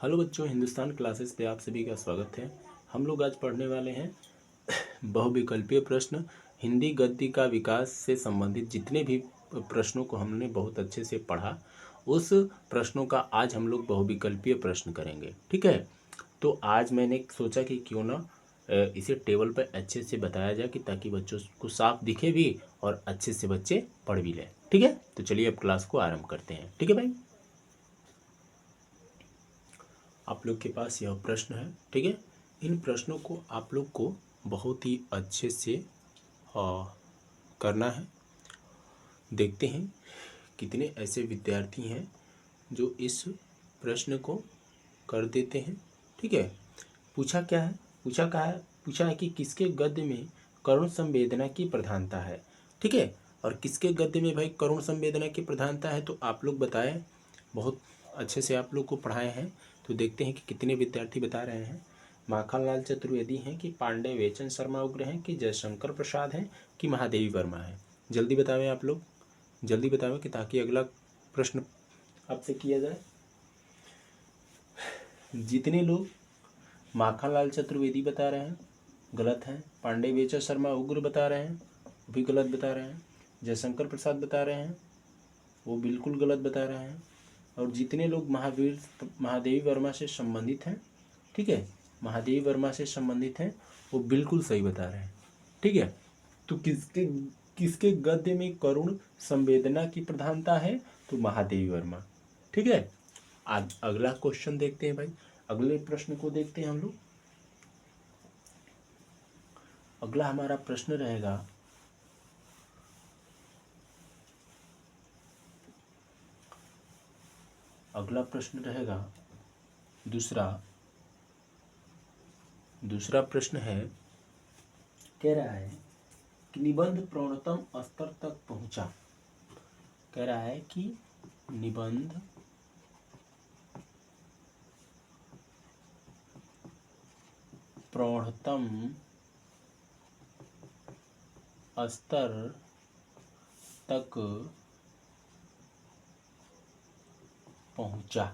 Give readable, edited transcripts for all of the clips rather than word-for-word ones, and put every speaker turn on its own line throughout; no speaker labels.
Hello बच्चों, Hindustan classes पे आप सभी का स्वागत है। हम लोग आज पढ़ने वाले हैं बहुविकल्पीय प्रश्न। हिंदी गद्य का विकास से संबंधित जितने भी प्रश्नों को हमने बहुत अच्छे से पढ़ा, उस प्रश्नों का आज हम लोग बहुविकल्पीय प्रश्न करेंगे। ठीक है, तो आज मैंने सोचा कि क्यों ना इसे टेबल पर अच्छे से बताया जाए कि ताकि बच्चों को साफ दिखे भी और अच्छे से बच्चे पढ़ भी लें। ठीक है, तो चलिए अब क्लास को आरंभ करते हैं। ठीक है भाई, आप लोग के पास यह प्रश्न है। ठीक है, इन प्रश्नों को आप लोग को बहुत ही अच्छे से करना है। देखते हैं कितने ऐसे विद्यार्थी हैं जो इस प्रश्न को कर देते हैं। ठीक है, पूछा क्या है, पूछा है कि किसके गद्य में करुण संवेदना की प्रधानता है। ठीक है, और किसके गद्य में भाई करुण संवेदना की प्रधानता है, तो आप लोग बताएं। बहुत अच्छे से आप लोग को पढ़ाए हैं, तो देखते हैं कि कितने विद्यार्थी बता रहे हैं। माखनलाल चतुर्वेदी हैं कि पांडे वेचन शर्मा उग्र हैं कि जयशंकर प्रसाद हैं कि महादेवी वर्मा है। जल्दी बतावें आप लोग, जल्दी बतावें कि ताकि अगला प्रश्न आपसे किया जाए। जितने लोग माखनलाल चतुर्वेदी बता रहे हैं गलत हैं, पांडे वेचन शर्मा उग्र बता रहे हैं वो भी गलत बता रहे हैं, जयशंकर प्रसाद बता रहे हैं वो बिल्कुल गलत बता रहे हैं, और जितने लोग महादेवी वर्मा से संबंधित हैं, ठीक है, महादेवी वर्मा से संबंधित हैं, वो बिल्कुल सही बता रहे हैं। ठीक है, तो किसके किसके गद्य में करुण संवेदना की प्रधानता है, तो महादेवी वर्मा। ठीक है, आज अगला क्वेश्चन देखते हैं भाई, अगले प्रश्न को देखते हैं हम लोग। अगला हमारा प्रश्न रहेगा, अगला प्रश्न रहेगा दूसरा प्रश्न है, कह रहा है कि निबंध प्रौढ़तम स्तर तक पहुंचा। कह रहा है कि निबंध प्रौढ़तम स्तर तक पहुंचा।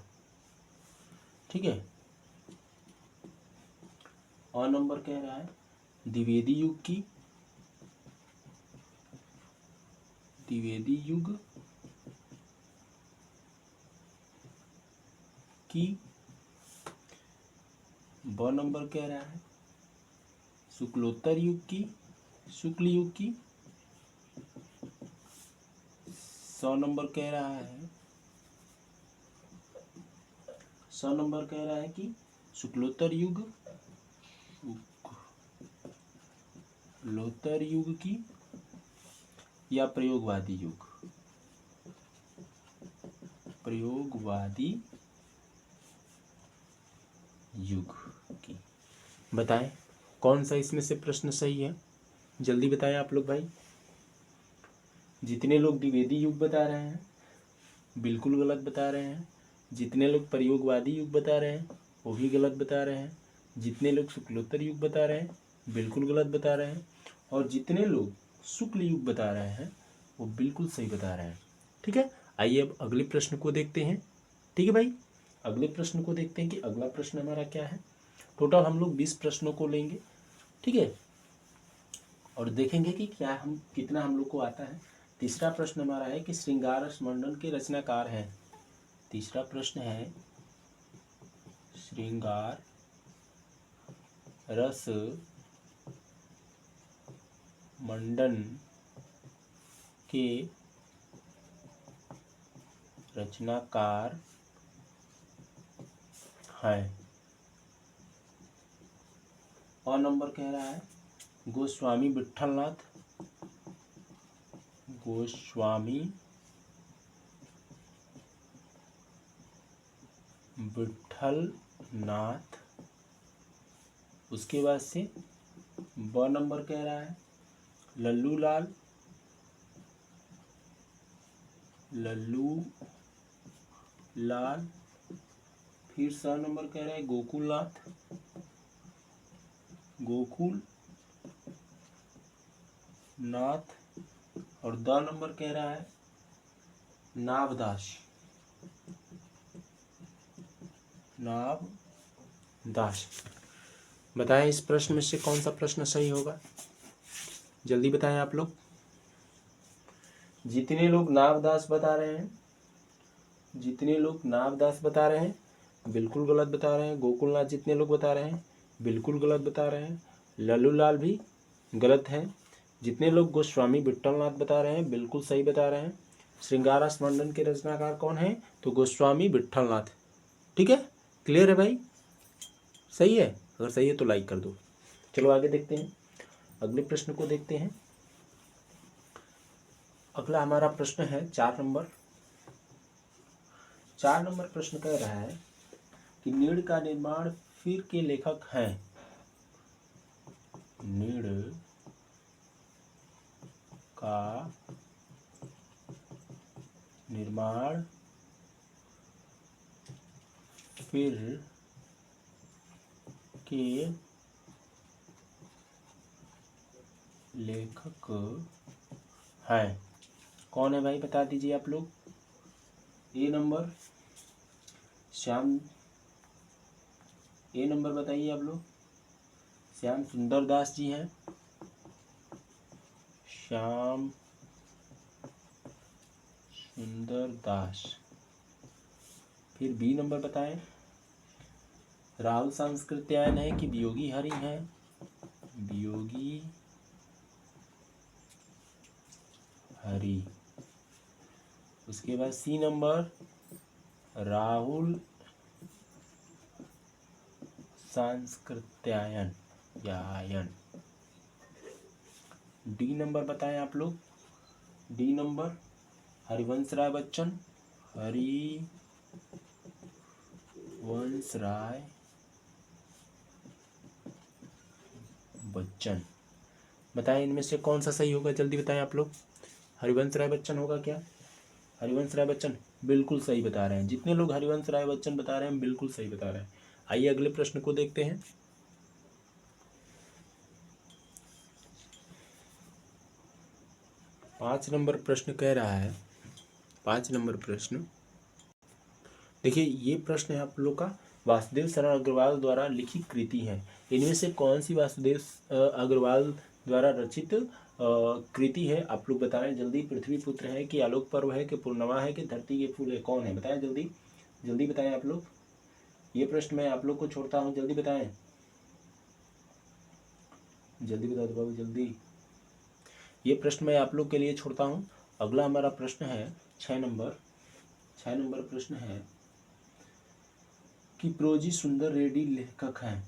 ठीक है, और नंबर कह रहा है द्विवेदी युग की। ब नंबर कह रहा है शुक्ल युग की। 100 नंबर कह रहा है कि शुक्लोत्तर युग की या प्रयोगवादी युग की। बताएं कौन सा इसमें से प्रश्न सही है, जल्दी बताएं आप लोग भाई। जितने लोग द्विवेदी युग बता रहे हैं बिल्कुल गलत बता रहे हैं, जितने लोग प्रयोगवादी युग बता रहे हैं वो भी गलत बता रहे हैं, जितने लोग शुक्लोत्तर युग बता रहे हैं बिल्कुल गलत बता रहे हैं, और जितने लोग शुक्ल युग बता रहे हैं वो बिल्कुल सही बता रहे हैं। ठीक है, आइए अब अगले प्रश्न को देखते हैं। ठीक है भाई, अगले प्रश्न को देखते हैं कि अगला प्रश्न हमारा क्या है। टोटल हम लोग 20 प्रश्नों को लेंगे। ठीक है, और देखेंगे कि कितना हम लोग को आता है। तीसरा प्रश्न हमारा है कि श्रृंगार रस मंडन के रचनाकार हैं। तीसरा प्रश्न है श्रृंगार रस मंडन के रचनाकार हैं। और नंबर कह रहा है गोस्वामी विट्ठलनाथ उसके बाद से ब नंबर कह रहा है लल्लू लाल। फिर स नंबर कह रहा है गोकुल नाथ, और द नंबर कह रहा है नावदास। नाव दास। बताएं इस प्रश्न में से कौन सा प्रश्न सही होगा, जल्दी बताएं आप लोग। जितने लोग नावदास बता रहे हैं, जितने लोग नावदास बता रहे हैं बिल्कुल गलत बता रहे हैं। गोकुलनाथ जितने लोग बता रहे हैं बिल्कुल गलत बता रहे हैं। लल्लूलाल भी गलत है। जितने लोग गोस्वामी विट्ठलनाथ बता रहे हैं बिल्कुल सही बता रहे हैं। श्रृंगारस मंडन के रचनाकार कौन है, तो गोस्वामी विट्ठलनाथ। ठीक है, क्लियर है भाई, सही है। अगर सही है तो लाइक कर दो। चलो आगे देखते हैं, अगले प्रश्न को देखते हैं। अगला हमारा प्रश्न है 4 नंबर। 4 नंबर प्रश्न कह रहा है कि नीड़ का निर्माण फिर के लेखक हैं। नीड़ का निर्माण फिर के लेखक हैं। कौन है भाई, बता दीजिए आप लोग। ए नंबर श्याम, ए नंबर बताइए आप लोग। श्याम सुंदर दास जी हैं, श्याम सुंदर दास। फिर बी नंबर बताएं, राहुल सांस्कृत्यायन है कि वियोगी हरि है, वियोगी हरि। उसके बाद सी नंबर राहुल सांस्कृत्यायन या आयन। डी नंबर बताएं आप लोग। D number Harivansh Rai Bachchan, Harivansh Rai Bachchan. बताएं इनमें से कौन सा सही होगा, जल्दी बताएं आप लोग। हरिवंश राय बच्चन होगा क्या, हरिवंश राय बच्चन बिल्कुल सही बता रहे हैं। जितने लोग हरिवंश राय बच्चन बता रहे हैं बिल्कुल सही बता रहे हैं। आइए अगले प्रश्न को देखते हैं। 5 नंबर प्रश्न कह रहा है, 5 नंबर प्रश्न देखिए, ये प्रश्न है आप लोग का वासुदेव शरण अग्रवाल द्वारा लिखित कृति है। इनमें से कौन सी वासुदेव अग्रवाल द्वारा रचित कृति है, आप लोग बताएं जल्दी। पृथ्वी पुत्र है कि आलोक पर्व है कि पूर्णिमा है कि धरती के फूल है, कौन है बताएं जल्दी, जल्दी बताएं आप लोग। ये प्रश्न मैं आप लोग को छोड़ता हूँ, जल्दी बताएं, जल्दी बता दो बाबू जल्दी। ये प्रश्न मैं आप लोग के लिए छोड़ता हूँ। अगला हमारा प्रश्न है 6 नंबर। 6 नंबर प्रश्न है कि प्रोजी सुंदर रेड्डी लेखक हैं।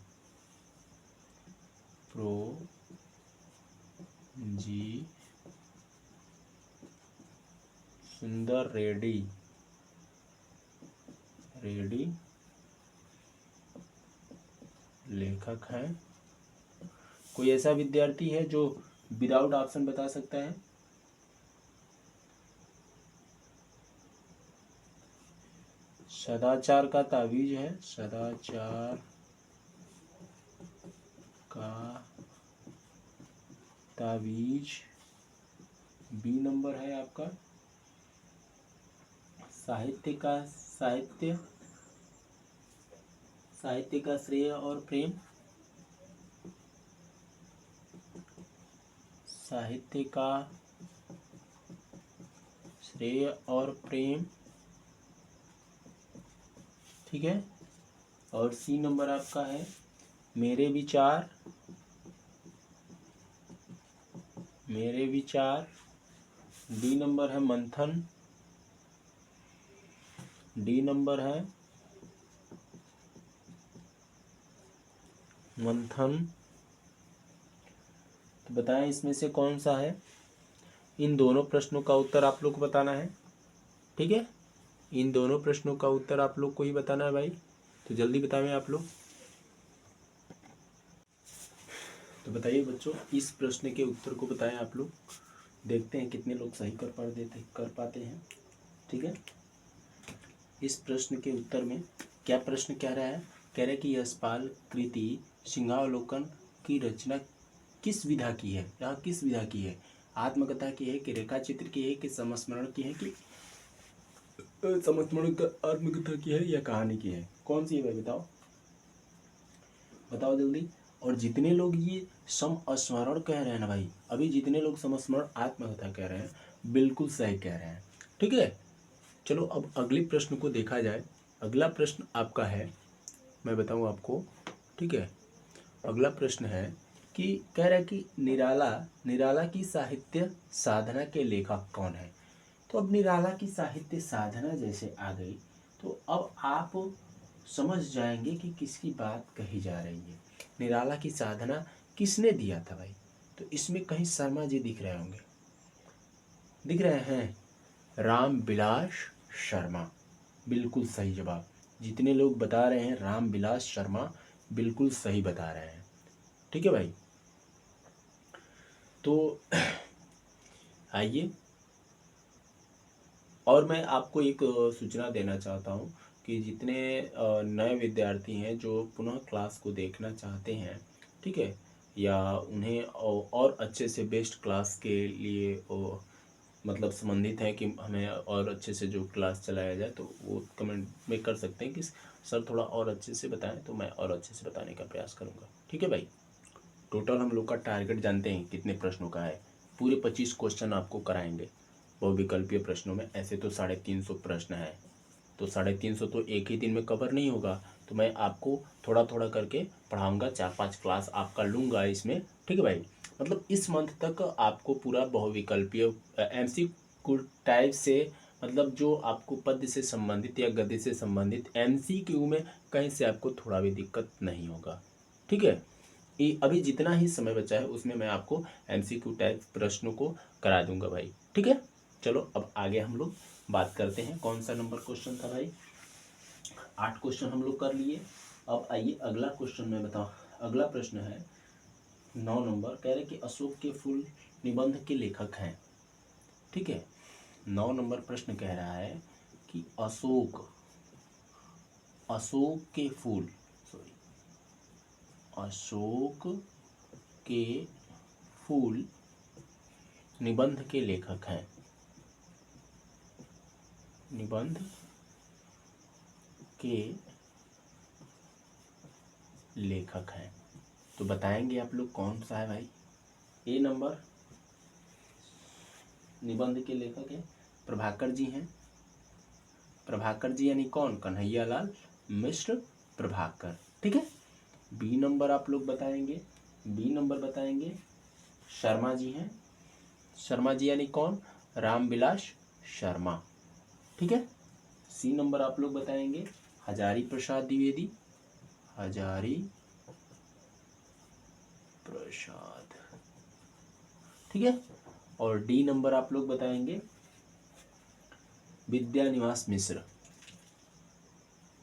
प्रोजी सुंदर रेड्डी लेखक हैं। कोई ऐसा विद्यार्थी है जो विदाउट ऑप्शन बता सकता है। सदाचार का तावीज है, सदाचार का तावीज बी नंबर है आपका। साहित्य का श्रेय और प्रेम, साहित्य का श्रेय और प्रेम, ठीक है। और सी नंबर आपका है मेरे विचार, मेरे विचार। डी नंबर है मंथन, डी नंबर है मंथन। तो बताएं इसमें से कौन सा है। इन दोनों प्रश्नों का उत्तर आप लोग को बताना है, ठीक है। इन दोनों प्रश्नों का उत्तर आप लोग को ही बताना है भाई, तो जल्दी बताएं आप लोग। तो बताइए बच्चों, इस प्रश्न के उत्तर को बताएं आप लोग। देखते हैं कितने लोग सही कर पाते हैं, ठीक है। इस प्रश्न के उत्तर में क्या प्रश्न कह रहा है, कह रहा है कि यशपाल कृति सिंहावलोकन की रचना किस विधा की है। यहाँ किस विधा की है, आत्मकथा की है कि रेखा चित्र की है कि संस्मरण की है कि संस्मरण का आत्मकथा की है या कहानी की है, कौन सी है भाई, बताओ बताओ जल्दी। और जितने लोग ये समस्मरण कह रहे हैं ना भाई, अभी जितने लोग समस्मरण आत्मकथा कह रहे हैं बिल्कुल सही कह रहे हैं, ठीक है। चलो अब अगले प्रश्न को देखा जाए। अगला प्रश्न आपका है, मैं बताऊं आपको, ठीक है। अगला प्रश्न है कि कह रहा है कि निराला निराला की साहित्य साधना के लेखक कौन है। तो अब निराला की साहित्य साधना जैसे आ गई तो अब आप समझ जाएंगे कि किसकी बात कही जा रही है। निराला की साधना किसने दिया था भाई, तो इसमें कहीं शर्मा जी दिख रहे होंगे, दिख रहे हैं, रामविलास शर्मा, बिल्कुल सही जवाब। जितने लोग बता रहे हैं रामविलास शर्मा बिल्कुल सही बता रहे हैं, ठीक है भाई। तो आइए, और मैं आपको एक सूचना देना चाहता हूँ कि जितने नए विद्यार्थी हैं जो पुनः क्लास को देखना चाहते हैं, ठीक है, या उन्हें और अच्छे से बेस्ट क्लास के लिए मतलब संबंधित है कि हमें और अच्छे से जो क्लास चलाया जाए, तो वो कमेंट में कर सकते हैं कि सर थोड़ा और अच्छे से बताएं, तो मैं और अच्छे से बताने का प्रयास करूँगा, ठीक है भाई। टोटल हम लोग का टारगेट जानते हैं कितने प्रश्नों का है, पूरे 25 क्वेश्चन आपको कराएंगे बहुविकल्पीय प्रश्नों में। ऐसे तो 350 प्रश्न है, तो 350 तो एक ही दिन में कवर नहीं होगा, तो मैं आपको थोड़ा थोड़ा करके पढ़ाऊंगा, 4-5 क्लास आपका लूँगा इसमें, ठीक है भाई। मतलब इस मंथ तक आपको पूरा बहुविकल्पीय MCQ टाइप से, मतलब जो आपको पद से संबंधित या गद्य से संबंधित MCQ में कहीं से आपको थोड़ा भी दिक्कत नहीं होगा, ठीक है। अभी जितना ही समय बचा है उसमें मैं आपको MCQ टाइप प्रश्नों को करा दूंगा भाई, ठीक है। चलो अब आगे हम लोग बात करते हैं। कौन सा नंबर क्वेश्चन था भाई, 8 क्वेश्चन हम लोग कर लिए। अब आइए अगला क्वेश्चन मैं बताऊँ। अगला प्रश्न है 9 नंबर, कह रहे कि अशोक के फूल निबंध के लेखक हैं, ठीक है। 9 नंबर प्रश्न कह रहा है कि अशोक अशोक के फूल, सॉरी, अशोक के फूल निबंध के लेखक हैं, निबंध के लेखक हैं। तो बताएंगे आप लोग कौन सा है भाई। ए नंबर निबंध के लेखक है प्रभाकर जी हैं, प्रभाकर जी यानी कौन, कन्हैया लाल मिश्र प्रभाकर, ठीक है। बी नंबर आप लोग बताएंगे, बी नंबर बताएंगे शर्मा जी हैं, शर्मा जी यानी कौन, रामविलास शर्मा, ठीक है। सी नंबर आप लोग बताएंगे हजारी प्रसाद द्विवेदी, हजारी प्रसाद, ठीक है। और डी नंबर आप लोग बताएंगे विद्यानिवास मिश्र,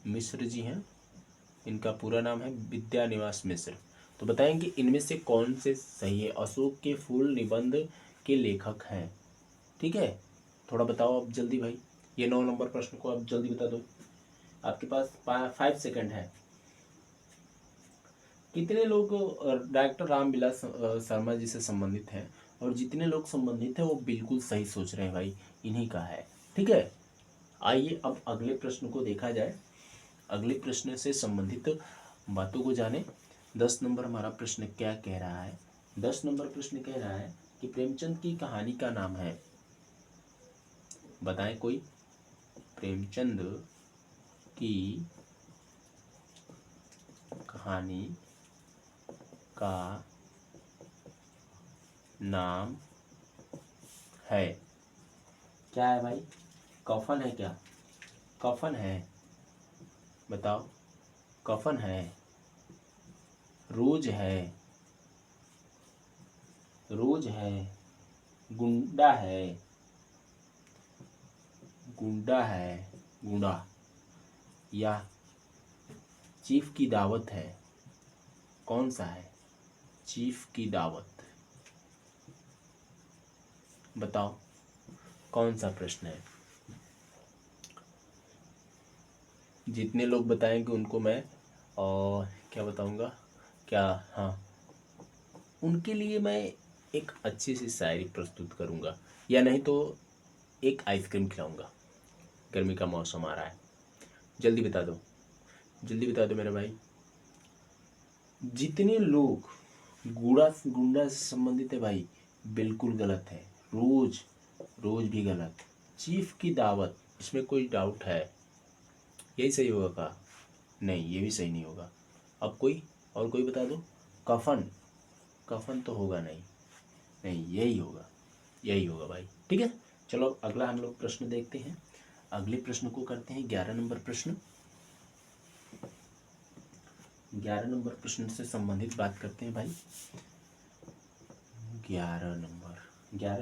मिश्र जी हैं, इनका पूरा नाम है विद्यानिवास मिश्र। तो बताएंगे इनमें से कौन से सही है, अशोक के फूल निबंध के लेखक हैं, ठीक है। थोड़ा बताओ अब जल्दी भाई, ये 9 नंबर प्रश्न को आप जल्दी बता दो, आपके पास 5 सेकंड है। कितने लोग डॉक्टर रामविलास शर्मा जी से संबंधित हैं, और जितने लोग संबंधित हैं वो बिल्कुल सही सोच रहे हैं भाई, इन्हीं का है, ठीक है। आइए अब अगले प्रश्न को देखा जाए, अगले प्रश्न से संबंधित बातों को जाने। 10 नंबर हमारा प्रश्न क्या कह रहा है, 10 नंबर प्रश्न कह रहा है कि प्रेमचंद की कहानी का नाम है, बताएं कोई, प्रेमचंद की कहानी का नाम है, क्या है भाई, कफन है क्या, कफन है, बताओ, कफन है, रोज है, रोज है, गुंडा है, गुंडा है, गुंडा, या चीफ की दावत है, कौन सा है, चीफ की दावत, बताओ कौन सा प्रश्न है। जितने लोग बताएंगे उनको मैं और क्या बताऊंगा, क्या, हाँ, उनके लिए मैं एक अच्छी सी शायरी प्रस्तुत करूंगा, या नहीं तो एक आइसक्रीम खिलाऊंगा, गर्मी का मौसम आ रहा है, जल्दी बता दो। जल्दी बता दो मेरे भाई। जितने लोग गुंडा से संबंधित है भाई, बिल्कुल गलत है। रोज रोज भी गलत। चीफ की दावत, इसमें कोई डाउट है? यही सही होगा का? नहीं, ये भी सही नहीं होगा। अब कोई और कोई बता दो। कफन, कफन तो होगा नहीं। नहीं, यही होगा, यही होगा भाई। ठीक है, चलो अब अगला हम लोग प्रश्न देखते हैं। अगले प्रश्न को करते हैं 11 नंबर प्रश्न। 11 नंबर प्रश्न से संबंधित बात करते हैं भाई। 11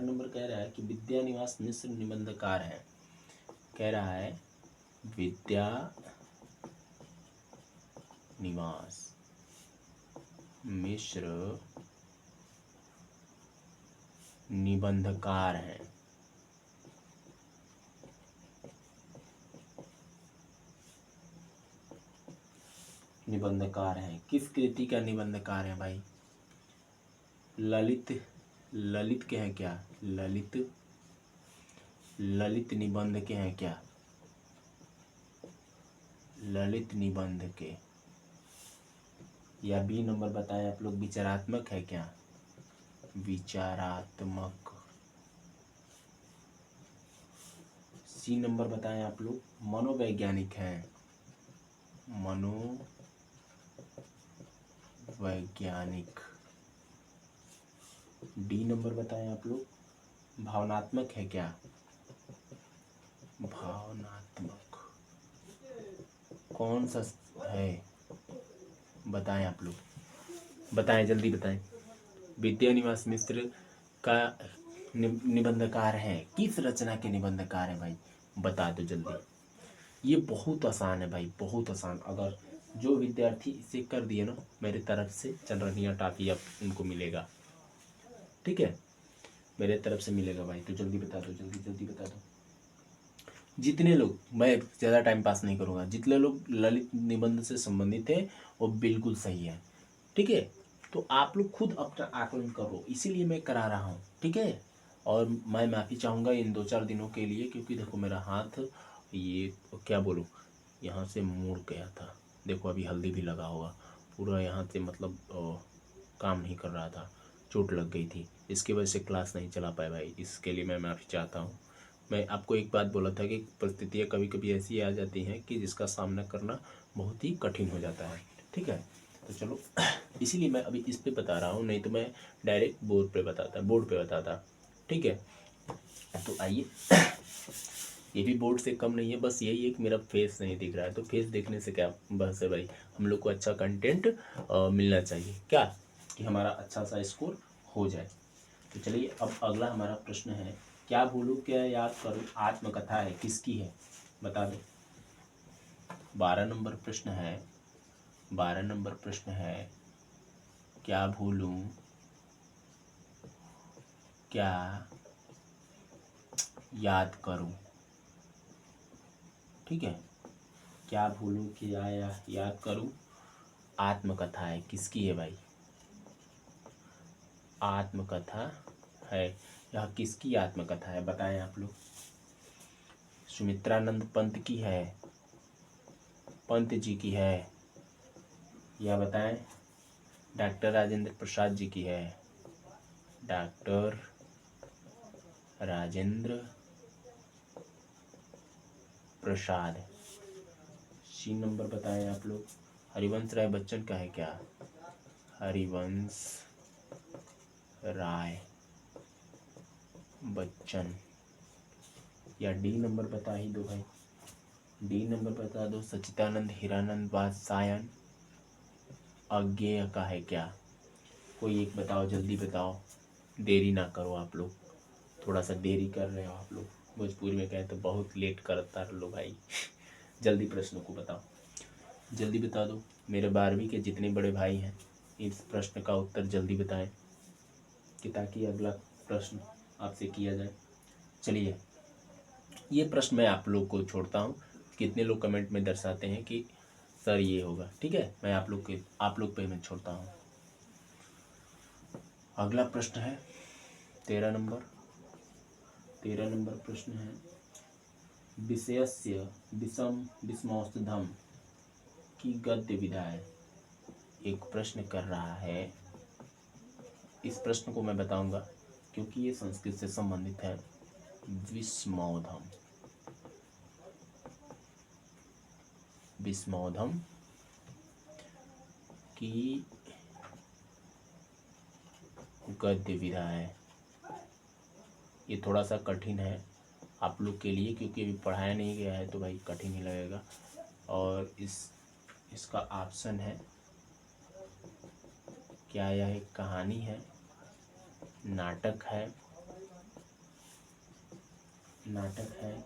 नंबर कह रहा है कि विद्या निवास मिश्र निबंधकार है। कह रहा है विद्या निवास मिश्र निबंधकार हैं। निबंधकार हैं, किस कृति का निबंधकार है भाई? ललित, ललित के हैं क्या? ललित, ललित निबंध के हैं क्या? ललित निबंध के। या बी नंबर बताएं आप लोग, विचारात्मक है क्या? विचारात्मक। सी नंबर बताएं आप लोग, मनोवैज्ञानिक हैं। मनोवैज्ञानिक। डी नंबर बताएं आप लोग, भावनात्मक है क्या? भावनात्मक। कौन सा है बताएं आप लोग, बताएं जल्दी बताएं। विद्या निवास मिश्र का निबंधकार है, किस रचना के निबंधकार है भाई? बता दो जल्दी। ये बहुत आसान है भाई, बहुत आसान। अगर जो विद्यार्थी इसे कर दिए ना, मेरे तरफ से चंद्रनिया टाफी अब उनको मिलेगा। ठीक है, मेरे तरफ से मिलेगा भाई। तो जल्दी बता दो, जल्दी जल्दी बता दो। जितने लोग, मैं ज़्यादा टाइम पास नहीं करूँगा, जितने लोग ललित निबंध से संबंधित है वो बिल्कुल सही है। ठीक है, तो आप लोग खुद अपना आकलन करो, इसीलिए मैं करा रहा हूँ। ठीक है, और मैं माफ़ी चाहूँगा इन 2-4 दिनों के लिए, क्योंकि देखो मेरा हाथ ये क्या बोलूँ, यहाँ से मुड़ गया था। देखो अभी हल्दी भी लगा होगा पूरा, यहाँ से मतलब काम नहीं कर रहा था, चोट लग गई थी, इसकी वजह से क्लास नहीं चला पाया भाई। इसके लिए मैं माफ़ी चाहता हूँ। मैं आपको एक बात बोला था कि परिस्थितियाँ कभी कभी ऐसी आ जाती हैं कि जिसका सामना करना बहुत ही कठिन हो जाता है। ठीक है, तो चलो इसीलिए मैं अभी इस पे बता रहा हूँ, नहीं तो मैं डायरेक्ट बोर्ड पे बताता। ठीक है, तो आइए ये भी बोर्ड से कम नहीं है, बस यही एक मेरा फेस नहीं दिख रहा है, तो फेस देखने से क्या बस है भाई, हम लोग को अच्छा कंटेंट मिलना चाहिए क्या, कि हमारा अच्छा सा स्कोर हो जाए। तो चलिए अब अगला हमारा प्रश्न है, क्या भूलूं क्या याद करूं आत्मकथा है, किसकी है बता दो। 12 नंबर प्रश्न है, 12 नंबर प्रश्न है, क्या भूलूं क्या याद करूं। ठीक है, क्या भूलूं क्या याद करूं, आत्मकथा है, किसकी है भाई? आत्मकथा है, यह किसकी आत्मकथा है बताएं आप लोग। सुमित्रानंद पंत की है, पंत जी की है, या बताएं डॉक्टर राजेंद्र प्रसाद जी की है? डॉक्टर राजेंद्र प्रसाद। सी नंबर बताएं आप लोग, हरिवंश राय बच्चन का है क्या? हरिवंश राय बच्चन। या डी नंबर बता ही दो भाई, डी नंबर बता दो, सच्चिदानंद हीरानंद वात्स्यायन अज्ञेय का है क्या? कोई एक बताओ, जल्दी बताओ, देरी ना करो आप लोग, थोड़ा सा देरी कर रहे हो आप लोग, भोजपुरी में कहें तो बहुत लेट करता लो भाई। जल्दी प्रश्न को बताओ, जल्दी बता दो। मेरे 12वीं के जितने बड़े भाई हैं इस प्रश्न का उत्तर जल्दी बताएं, कि ताकि अगला प्रश्न आपसे किया जाए। चलिए ये प्रश्न मैं आप लोग को छोड़ता हूँ, कितने लोग कमेंट में दर्शाते हैं कि सर ये होगा। ठीक है, मैं आप लोग पे मैं छोड़ता हूँ। अगला प्रश्न है 13 नंबर, 13 नंबर प्रश्न है, विषयस्य विषम विषमौषधम कि गद्य विधा है, एक प्रश्न कर रहा है। इस प्रश्न को मैं बताऊंगा क्योंकि ये संस्कृत से संबंधित है। विस्मोधम, विस्मोधम की गद्य विधा है। ये थोड़ा सा कठिन है आप लोग के लिए क्योंकि अभी पढ़ाया नहीं गया है तो भाई कठिन ही लगेगा। और इसका ऑप्शन है क्या, यह एक कहानी है, नाटक है,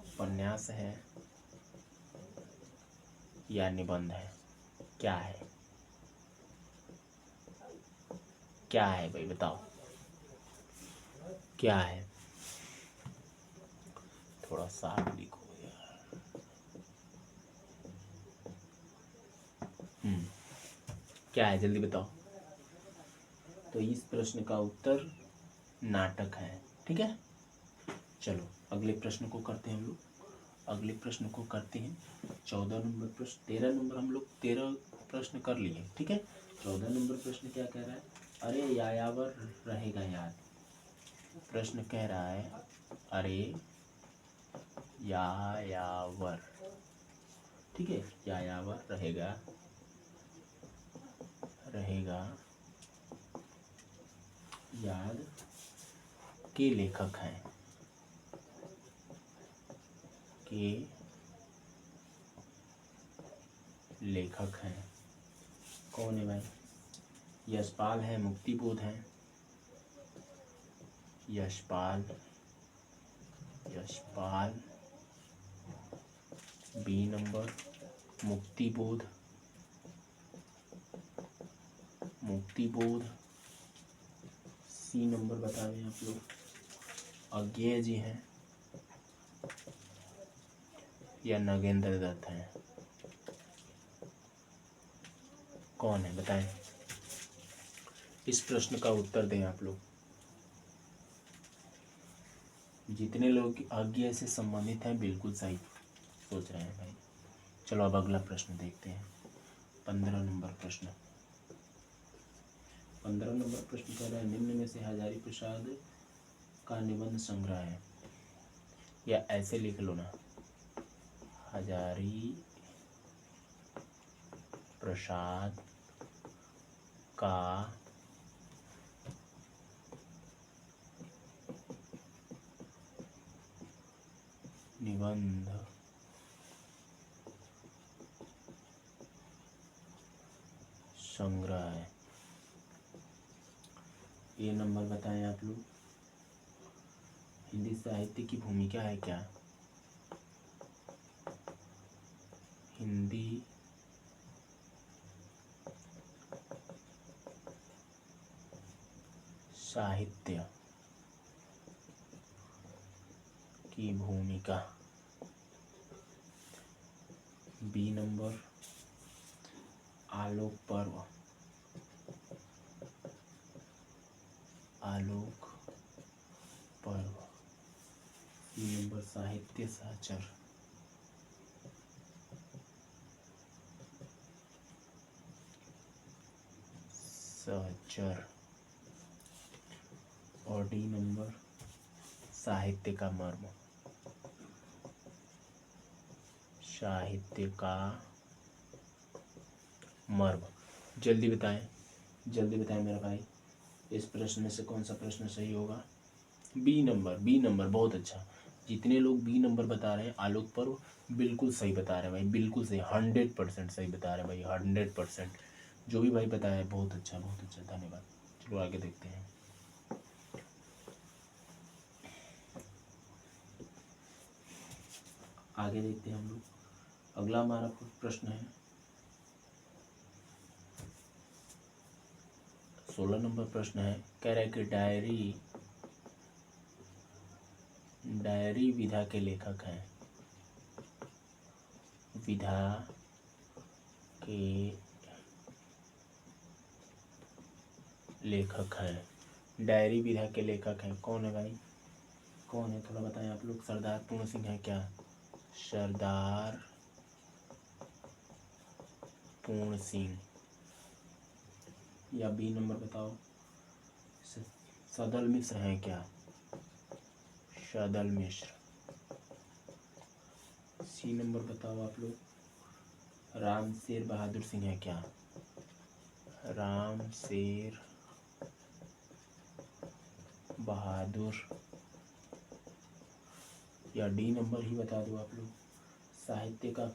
उपन्यास है या निबंध है? क्या है, क्या है भाई बताओ, क्या है? थोड़ा साफ लिखो यार। क्या है जल्दी बताओ। तो इस प्रश्न का उत्तर नाटक है। ठीक है, चलो अगले प्रश्न को करते हैं हम लोग। अगले प्रश्न को करते हैं 14 नंबर प्रश्न। 13 नंबर हम लोग 13 प्रश्न कर लिए। ठीक है, 14 नंबर प्रश्न क्या कह रहा है? अरे यायावर रहेगा याद। प्रश्न कह रहा है अरे यायावर, ठीक है, यायावर रहेगा याद के लेखक हैं, कौन है भाई? यशपाल है, मुक्तिबोध है, Yashpal B number, Muktibodh C number बता रहे हैं आप लोग, अज्ञेय जी हैं या नगेंद्र दत्त हैं? कौन है बताएं। इस प्रश्न का उत्तर दें आप लोग। जितने लोग अज्ञेय से संबंधित हैं बिल्कुल सही सोच रहे हैं भाई। चलो अब अगला प्रश्न देखते हैं। 15 नंबर प्रश्न। 15 नंबर प्रश्न कह रहा है निम्न में से हजारी प्रसाद का निबंध संग्रह है, या ऐसे लिख लो ना, हजारी प्रसाद का निबंध संग्रह है। ये नंबर बताएं आप लोग। हिंदी साहित्य की भूमिका है क्या? हिंदी साहित्य की भूमिका। बी नंबर आलोक पर्व, सी नंबर साहित्य सहचर, और डी नंबर साहित्य का मर्म, जल्दी बताएं मेरा भाई। इस प्रश्न में से कौन सा प्रश्न सही होगा? बी नंबर बहुत अच्छा। जितने लोग बी नंबर बता रहे हैं आलोक पर्व, बिल्कुल सही बता रहे हैं भाई, बिल्कुल सही, 100% सही बता रहे हैं भाई, 100%। जो भी भाई बताया है बहुत अच्छा धन्यवाद। चलो आगे देखते हैं। हम लोग। अगला हमारा प्रश्न है 16 नंबर प्रश्न है। कह रहा है कि डायरी विधा के लेखक हैं। डायरी विधा के लेखक हैं। कौन है भाई, कौन है थोड़ा बताएं आप लोग। सरदार पूर्ण सिंह है क्या? सरदार पूर्ण सिंह। या बी नंबर बताओ, सदल मिश्र हैं क्या? सदल मिश्र। सी नंबर बताओ आप लोग, राम शेर बहादुर सिंह है क्या? राम शेर बहादुर। या डी नंबर ही बता दो आप लोग, साहित्य का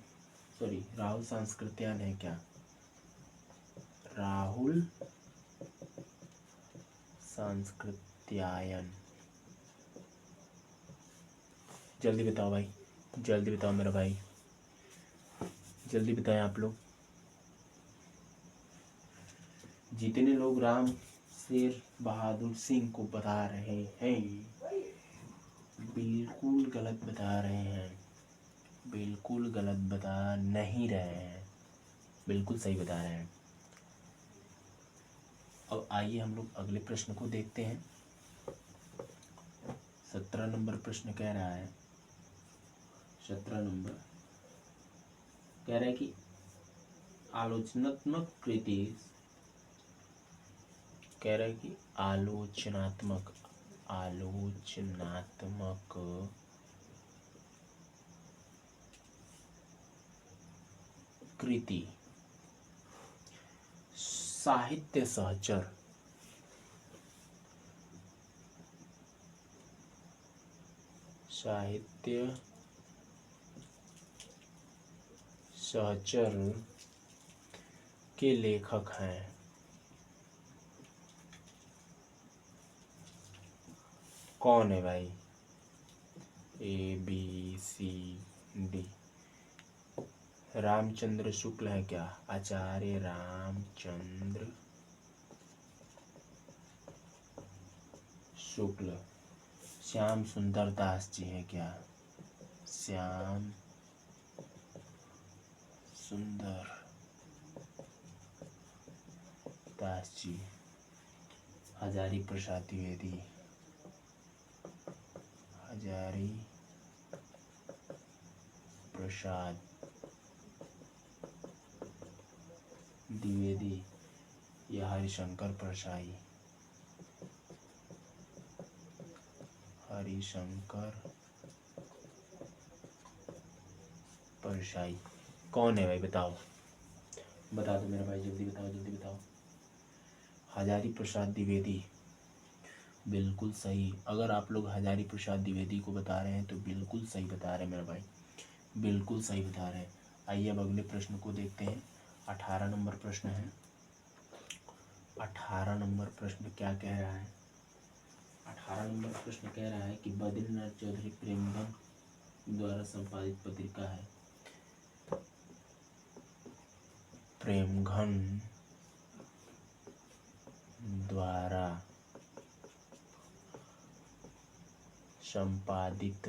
राहुल सांस्कृत्यायन है क्या? राहुल सांस्कृत्यायन। जल्दी बताओ भाई, जल्दी बताओ मेरा भाई, जल्दी बताएं आप लोग। जितने लोग राम शेर बहादुर सिंह को बता रहे हैं बिल्कुल गलत बता रहे हैं, बिल्कुल गलत बता नहीं रहे हैं, बिल्कुल सही बता रहे हैं। अब आइए हम लोग अगले प्रश्न को देखते हैं। 17 नंबर प्रश्न कह रहा है, 17 नंबर कह रहा है कि आलोचनात्मक कृति, कह रहा है कि आलोचनात्मक कृति साहित्य सहचर के लेखक हैं। कौन है भाई? A B C D. Ramchandra Shukla है क्या? आचार्य रामचंद्र शुक्ल। श्याम सुंदर दास जी हैं क्या? श्याम सुंदर दास जी। हजारी प्रसाद द्विवेदी, हजारी प्रसाद द्विवेदी या हरिशंकर परसाई, हरिशंकर परसाई। कौन है भाई? बताओ, बता दो मेरा भाई, जल्दी बताओ, जल्दी बताओ। हजारी प्रसाद द्विवेदी, बिल्कुल सही। अगर आप लोग हजारी प्रसाद द्विवेदी को बता रहे हैं तो बिल्कुल सही बता रहे हैं मेरा भाई, बिल्कुल सही बता रहे हैं। आइए अब अगले प्रश्न को देखते हैं। 18 नंबर प्रश्न है। 18 नंबर प्रश्न क्या कह रहा है? 18 नंबर प्रश्न कह रहा है कि बद्रीनाथ चौधरी प्रेमघन द्वारा संपादित पत्रिका है, प्रेमघन द्वारा संपादित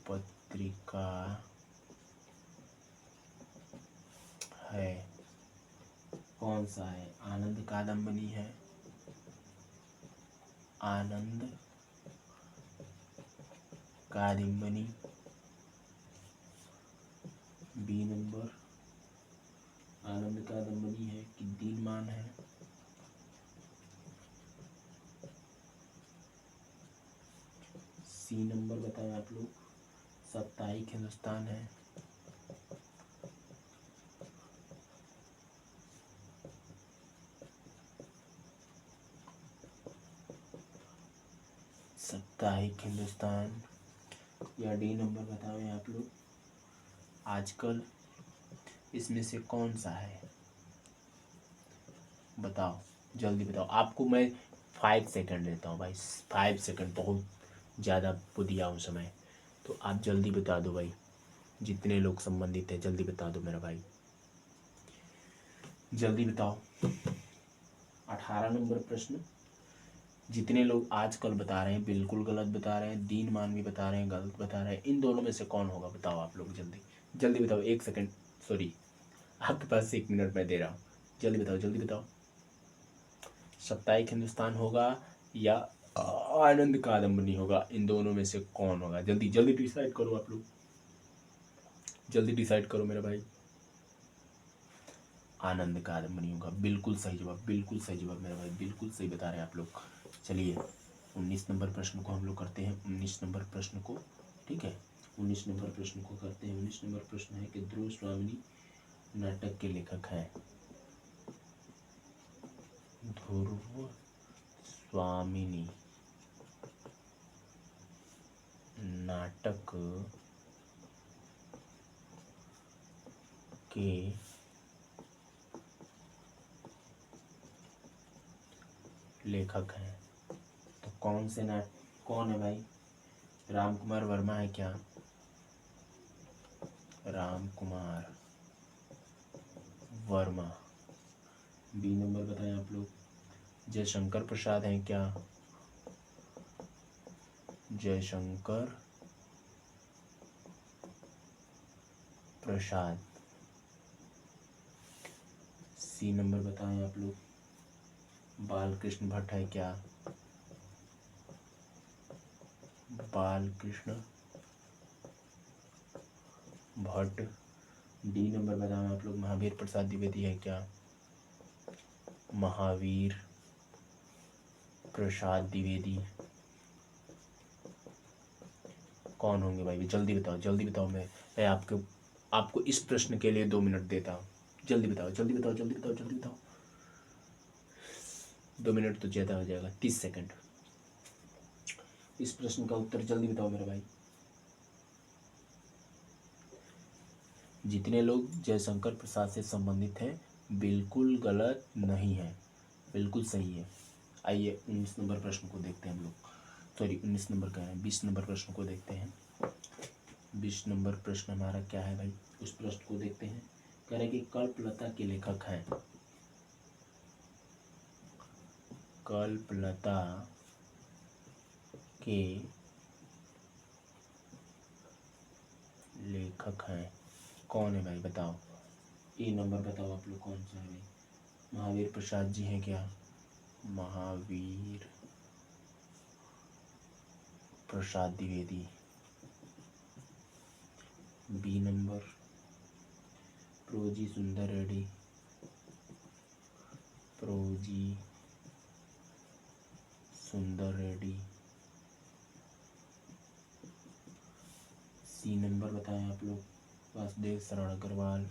पत्रिका है, कौन सा है? आनंद कादम्बनी है, आनंद कादम्बनी। बी नंबर आनंद कादम्बनी है कि दीनमान है? सी नंबर बताएं आप लोग, साप्ताहिक हिंदुस्तान है? साप्ताहिक हिंदुस्तान। या डी नंबर बताएं आप लोग, आजकल। इसमें से कौन सा है? बताओ, जल्दी बताओ। आपको मैं 5 सेकंड देता हूँ भाई, 5 सेकंड, बहुत ज़्यादा दिया हूँ समय, तो आप जल्दी बता दो भाई। जितने लोग संबंधित हैं जल्दी बता दो मेरा भाई, जल्दी बताओ। 18 नंबर प्रश्न, जितने लोग आजकल बता रहे हैं बिल्कुल गलत बता रहे हैं, दीनमान भी बता रहे हैं गलत बता रहे हैं, इन दोनों में से कौन होगा? बताओ आप लोग, जल्दी जल्दी बताओ। 1 सेकंड, सॉरी, आपके पास 1 मिनट मैं दे रहा हूँ, जल्दी बताओ, जल्दी बताओ। साप्ताहिक हिंदुस्तान होगा या आनंद कादम्बनी होगा? इन दोनों में से कौन होगा? जल्दी जल्दी डिसाइड करो आप लोग। जल्दी डिसाइड करो मेरा भाई। आनंद कादम्बरी होगा, बिल्कुल सही जवाब, बिल्कुल सही जवाब मेरा भाई, बिल्कुल सही बता रहे हैं आप लोग। चलिए 19 नंबर प्रश्न को हम लोग करते हैं, 19 नंबर प्रश्न को, ठीक है 19 नंबर प्रश्न को करते हैं। 19 नंबर प्रश्न है कि ध्रुव स्वामिनी नाटक के लेखक हैं। ध्रुव स्वामिनी नाटक के लेखक हैं। तो कौन से कौन है भाई? राम कुमार वर्मा है क्या? राम कुमार वर्मा। बी नंबर बताएं आप लोग। जयशंकर प्रसाद हैं क्या? जयशंकर प्रसाद। सी नंबर बताएं आप लोग। बालकृष्ण भट्ट है क्या? बालकृष्ण भट्ट। डी नंबर बताएं आप लोग। महावीर प्रसाद द्विवेदी है क्या? महावीर प्रसाद द्विवेदी। कौन होंगे भाई? जल्दी बताओ, जल्दी बताओ। मैं आपको इस प्रश्न के लिए 2 मिनट देता हूँ। जल्दी बताओ, जल्दी बताओ, जल्दी बताओ, जल्दी बताओ। 2 मिनट तो ज़्यादा हो जाएगा, 30 सेकंड। इस प्रश्न का उत्तर जल्दी बताओ मेरा भाई। जितने लोग जयशंकर प्रसाद से संबंधित हैं, बिल्कुल गलत नहीं है, बिल्कुल सही है। आइए 19 नंबर प्रश्न को देखते हैं हम लोग। सॉरी 19 नंबर कह रहे हैं, 20 नंबर प्रश्न को देखते हैं। 20 नंबर प्रश्न हमारा क्या है भाई? उस प्रश्न को देखते हैं। कह रहे कि कल्पलता के लेखक हैं। कल्पलता के लेखक हैं, कौन है भाई? बताओ। ए नंबर बताओ आप लोग, कौन सा है भाई? महावीर प्रसाद जी हैं क्या? महावीर प्रसाद द्विवेदी। बी नंबर प्रोजी सुंदर रेड्डी। प्रोजी सुंदर रेड्डी। सी नंबर बताएं आप लोग। वासुदेव शरण अग्रवाल।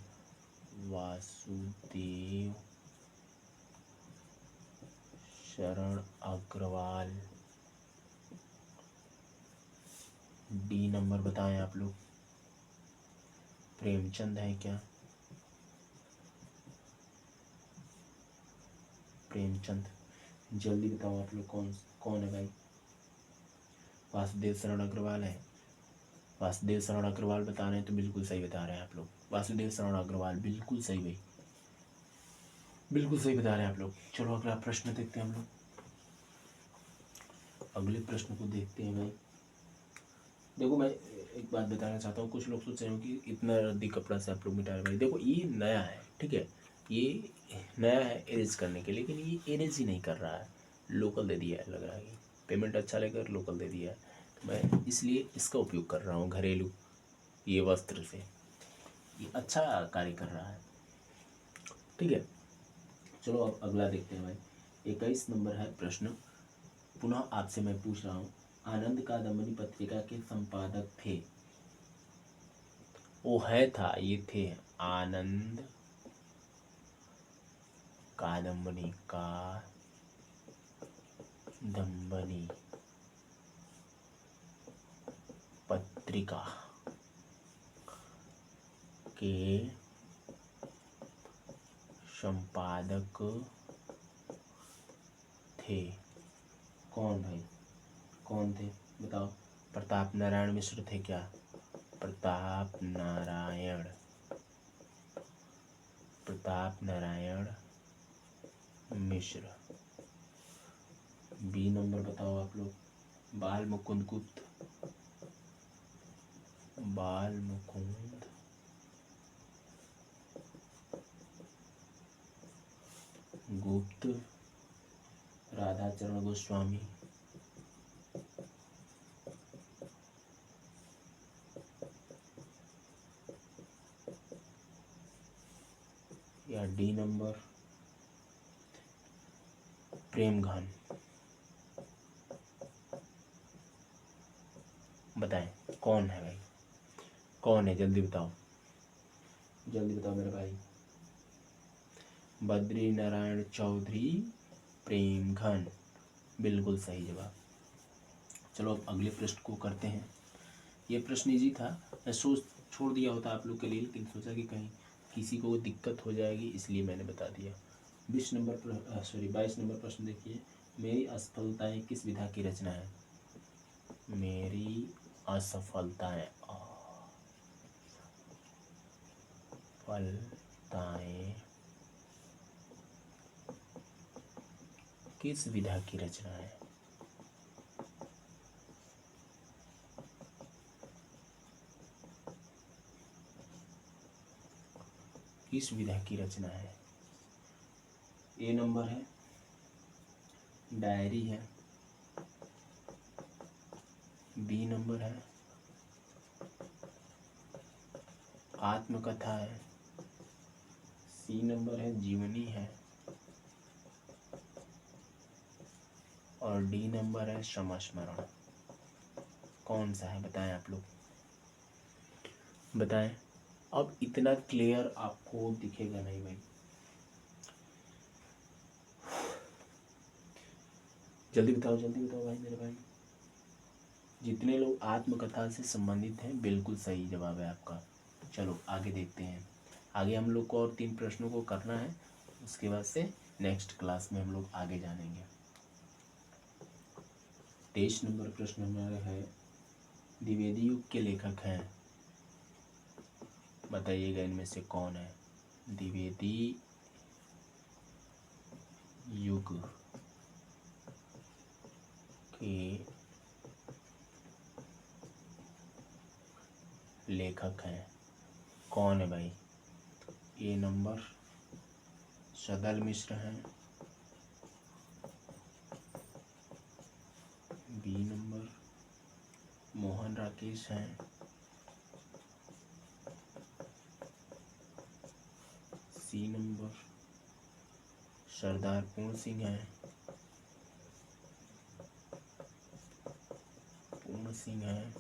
वासुदेव शरण अग्रवाल। डी नंबर बताएं आप लोग। प्रेमचंद है क्या? प्रेमचंद। जल्दी बताओ आप लोग, कौन कौन है भाई? वासुदेव शरण अग्रवाल है। वासुदेव शरण अग्रवाल बता रहे हैं, तो बिल्कुल सही बता रहे हैं आप लोग। वासुदेव शरण अग्रवाल, बिल्कुल सही भाई, बिल्कुल सही बता रहे हैं आप लोग। चलो अगला प्रश्न देखते हैं हम लोग। अगले प्रश्न को देखते हैं भाई। देखो मैं एक बात बताना चाहता हूँ। कुछ लोग सोच रहे हो कि इतना रद्दी कपड़ा से आप लोग मिटा रहे भाई। देखो ये नया है, ठीक है, ये नया है इरेज करने के, लेकिन ये इरेज ही नहीं कर रहा है, लोकल दे दिया है। लग रहा है कि पेमेंट अच्छा लेकर लोकल दे दिया है, तो मैं इसलिए इसका उपयोग कर रहा हूँ घरेलू ये वस्त्र से। ये अच्छा कार्य कर रहा है, ठीक है। चलो अब अगला देखते हैं भाई। 21 नंबर है प्रश्न। पुनः आपसे मैं पूछ रहा हूँ, आनंद कादम्बरी पत्रिका के संपादक थे? वो है था, ये थे। आनंद कादम्बरी पत्रिका के संपादक थे। कौन भाई? कौन थे बताओ? प्रताप नारायण मिश्र थे क्या? प्रताप नारायण मिश्र। बी नंबर बताओ आप लोग। बाल मुकुंद गुप्त। राधाचरण गोस्वामी। या डी नंबर प्रेम घन? बताएं कौन है भाई, कौन है? जल्दी बताओ, जल्दी बताओ मेरे भाई। बद्री नारायण चौधरी प्रेम घन, बिल्कुल सही जवाब। चलो अब अगले प्रश्न को करते हैं। ये प्रश्न इजी था, मैं सोच छोड़ दिया होता आप लोग के लिए, लेकिन सोचा कि कहीं किसी को दिक्कत हो जाएगी इसलिए मैंने बता दिया। 22 नंबर प्रश्न देखिए। मेरी असफलताएं किस विधा की रचना है? मेरी असफलताएं किस विधा की रचना है? किस विधा की रचना है? ए नंबर है डायरी है, बी नंबर है आत्मकथा है, सी नंबर है जीवनी है, और डी नंबर है समस्मरण। कौन सा है बताएं आप लोग, बताएं। अब इतना क्लियर आपको दिखेगा नहीं भाई, जल्दी बताओ भाई मेरे भाई। जितने लोग आत्मकथा से संबंधित हैं बिल्कुल सही जवाब है आपका। चलो आगे देखते हैं। आगे हम लोग को और 3 प्रश्नों को करना है, उसके बाद से नेक्स्ट क्लास में हम लोग आगे जानेंगे। 23 नंबर प्रश्न हमारा है, द्विवेदी युग के लेखक हैं, बताइएगा इनमें से कौन है? द्विवेदी युग के लेखक हैं, कौन है भाई? ए नंबर सदल मिश्र हैं, बी नंबर मोहन राकेश हैं, सी नंबर सरदार पूर्ण सिंह हैं,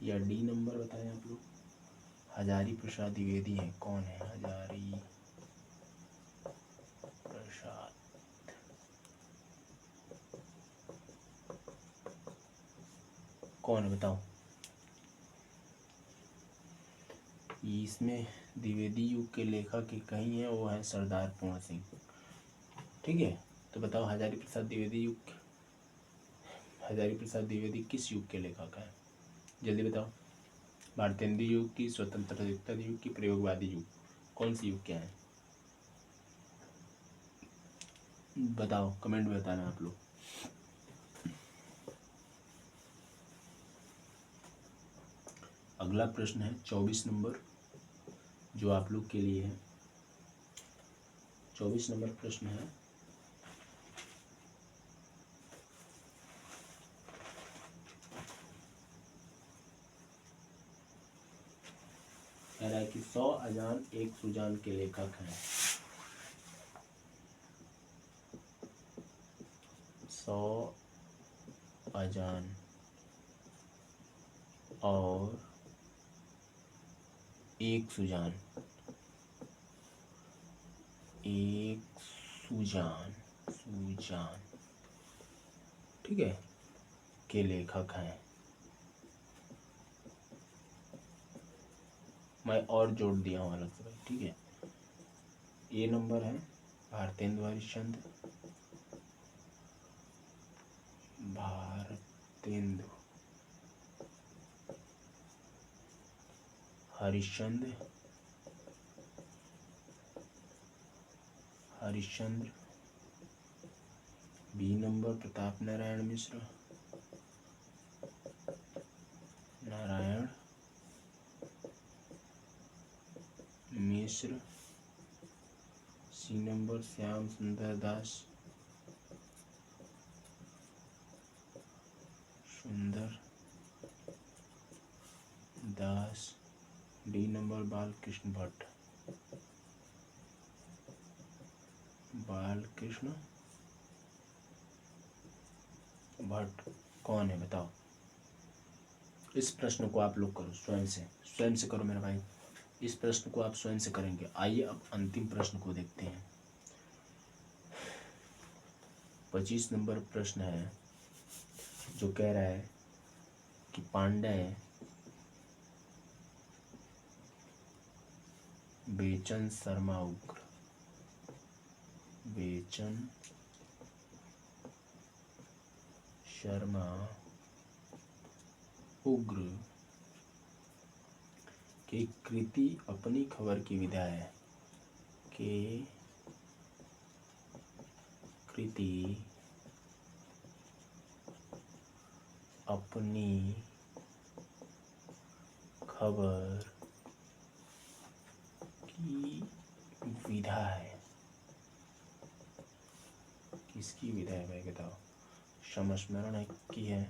या डी नंबर बताएं आप लोग हजारी प्रसाद द्विवेदी हैं। कौन है हजारी प्रसाद? कौन है बताओ। इसमें द्विवेदी युग के लेखक एक कहीं है, वो है सरदार पूर्ण सिंह। ठीक है, तो बताओ हजारी प्रसाद द्विवेदी किस युग के लेखक हैं? जल्दी बताओ। भारतेंदु युग की, स्वतंत्रता युग की, प्रयोगवादी युग, कौन सी युग क्या है? बताओ, कमेंट में बताना आप लोग। अगला प्रश्न है 24 नंबर, जो आप लोग के लिए है। 24 नंबर प्रश्न है, कह रहा है कि 100 अजान एक सुजान के लेखक हैं। 100 अजान और एक सुजान ठीक है के लेखक हैं। मैं और जोड़ दिया हूँ अलग से भाई, ठीक है। ए नंबर है Bharatendu Harishchandra. B number Pratap Narayan Mishra. C number Shyam Sundar Das. D number Balkrishna Bhatt. Balkrishna Bhatt कौन है बताओ। इस प्रश्न को आप लोग करो स्वयं से करो मेरे भाई। इस प्रश्न को आप स्वयं से करेंगे। आइए अब अंतिम प्रश्न को देखते हैं। 25 नंबर प्रश्न है जो कह रहा है कि पांड्य बेचन शर्मा उग्र की कृति अपनी खबर की विधा है के कृति अपनी खबर की विधा है। किसकी विधा है भाई बताओ। संस्मरण की है,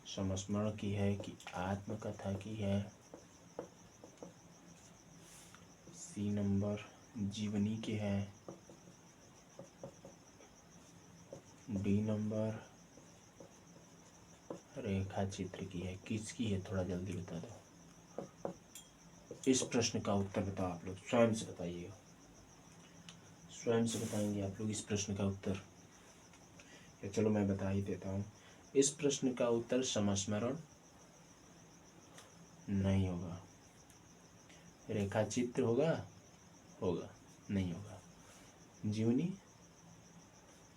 संस्मरण की है कि आत्मकथा की है। सी नंबर जीवनी की है। डी नंबर रेखा चित्र की है। किसकी है थोड़ा जल्दी बता दो। इस प्रश्न का उत्तर बताओ आप लोग स्वयं से बताइएगा। स्वयं से बताएंगे आप लोग इस प्रश्न का उत्तर, या चलो मैं बता ही देता हूँ। इस प्रश्न का उत्तर संस्मरण नहीं होगा। रेखा चित्र होगा नहीं होगा।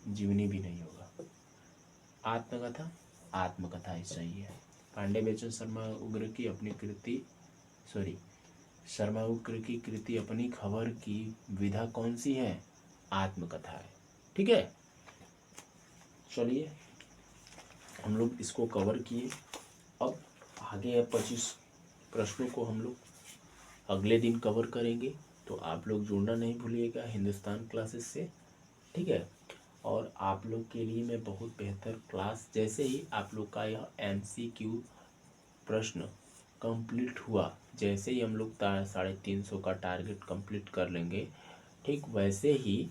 जीवनी भी नहीं होगा। आत्मकथा ही सही है। पांडे बेचन शर्मा उग्र की अपनी कृति शर्मा उग्र की कृति अपनी खबर की विधा कौन सी है? आत्मकथा है। ठीक है, चलिए हम लोग इसको कवर किए। अब आगे 25 प्रश्नों को हम लोग अगले दिन कवर करेंगे, तो आप लोग जुड़ना नहीं भूलिएगा हिंदुस्तान क्लासेस से। ठीक है, और आप लोग के लिए मैं बहुत बेहतर क्लास, जैसे ही आप लोग का यह MCQ प्रश्न कंप्लीट हुआ, जैसे ही हम लोग 350 का टारगेट कंप्लीट कर लेंगे, ठीक वैसे ही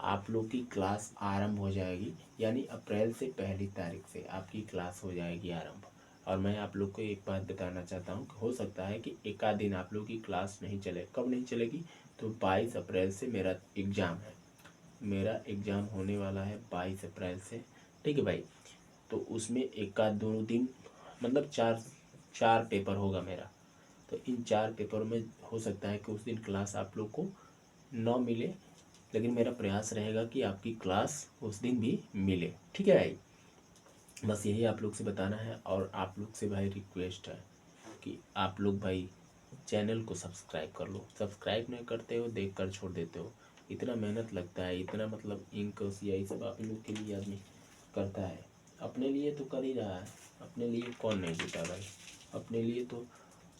आप लोग की क्लास आरंभ हो जाएगी। यानी अप्रैल से 1 तारीख से आपकी क्लास हो जाएगी आरंभ। और मैं आप लोग को एक बात बताना चाहता हूँ कि हो सकता है कि एक आध दिन आप लोग की क्लास नहीं चले। कब नहीं चलेगी? तो 22 अप्रैल से मेरा एग्ज़ाम है। मेरा एग्ज़ाम होने वाला है 22 अप्रैल से। ठीक है भाई, तो उसमें एक आध 2 दिन मतलब चार पेपर होगा मेरा। तो इन 4 पेपर में हो सकता है कि उस दिन क्लास आप लोग को न मिले, लेकिन मेरा प्रयास रहेगा कि आपकी क्लास उस दिन भी मिले। ठीक है भाई, बस यही आप लोग से बताना है। और आप लोग से भाई रिक्वेस्ट है कि आप लोग भाई चैनल को सब्सक्राइब कर लो। सब्सक्राइब नहीं करते हो, देख कर छोड़ देते हो। इतना मेहनत लगता है, इतना मतलब इंक स्याही सब आप लोग के लिए आदमी करता है। अपने लिए तो कर ही रहा है, अपने लिए कौन नहीं जीता भाई। अपने लिए तो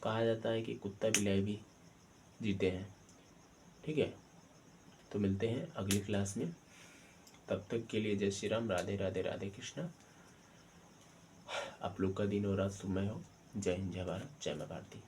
कहा जाता है कि कुत्ता बिलाई भी जीते हैं। ठीक है, तो मिलते हैं अगली क्लास में। तब तक के लिए जय श्री राम, राधे राधे, राधे कृष्णा। आप लोग का दिन और रात सुखमय हो। जय हिंद, जय भारत, जय मां भारती।